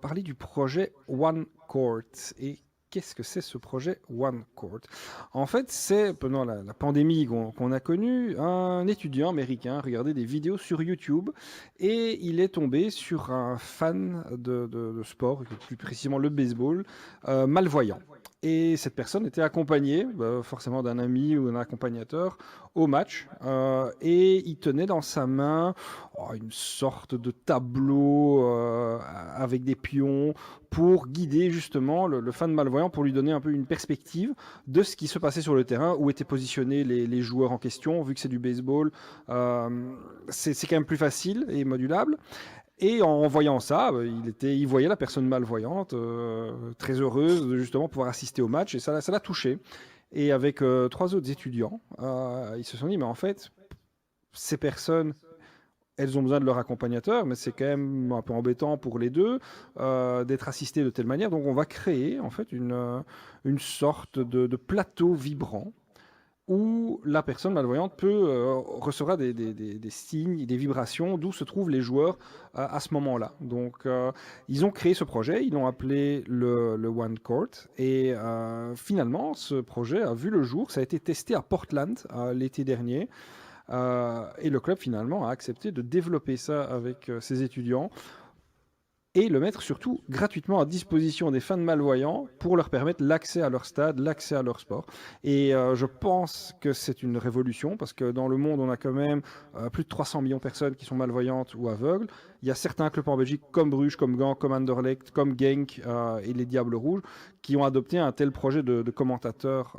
parler du projet One Court. Et qu'est-ce que c'est ce projet One Court? En fait, c'est pendant la pandémie qu'on a connue, un étudiant américain regardait des vidéos sur YouTube et il est tombé sur un fan de sport, plus précisément le baseball, malvoyant. Et cette personne était accompagnée, forcément d'un ami ou d'un accompagnateur, au match. Et il tenait dans sa main une sorte de tableau avec des pions pour guider justement le fan malvoyant, pour lui donner un peu une perspective de ce qui se passait sur le terrain, où étaient positionnés les joueurs en question. Vu que c'est du baseball, c'est quand même plus facile et modulable. Et en voyant ça, il voyait la personne malvoyante, très heureuse de justement pouvoir assister au match, et ça l'a touché. Et avec trois autres étudiants, ils se sont dit, mais en fait, ces personnes, elles ont besoin de leur accompagnateur, mais c'est quand même un peu embêtant pour les deux d'être assistés de telle manière. Donc on va créer en fait une sorte de plateau vibrant où la personne malvoyante recevra des signes, des vibrations, d'où se trouvent les joueurs à ce moment-là. Donc, ils ont créé ce projet, ils l'ont appelé le One Court, et finalement, ce projet a vu le jour. Ça a été testé à Portland l'été dernier, et le club finalement a accepté de développer ça avec ses étudiants et le mettre surtout gratuitement à disposition des fans malvoyants pour leur permettre l'accès à leur stade, l'accès à leur sport. Et je pense que c'est une révolution parce que dans le monde, on a quand même plus de 300 millions de personnes qui sont malvoyantes ou aveugles. Il y a certains clubs en Belgique comme Bruges, comme Gand, comme Anderlecht, comme Genk et les Diables Rouges qui ont adopté un tel projet de commentateurs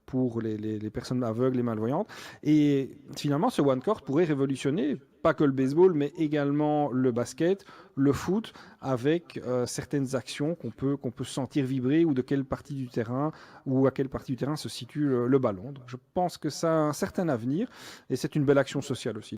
pour les personnes aveugles et malvoyantes. Et finalement, ce One Court pourrait révolutionner pas que le baseball, mais également le basket, le foot, avec certaines actions qu'on peut sentir vibrer ou de quelle partie du terrain ou à quelle partie du terrain se situe le ballon. Donc, je pense que ça a un certain avenir et c'est une belle action sociale aussi.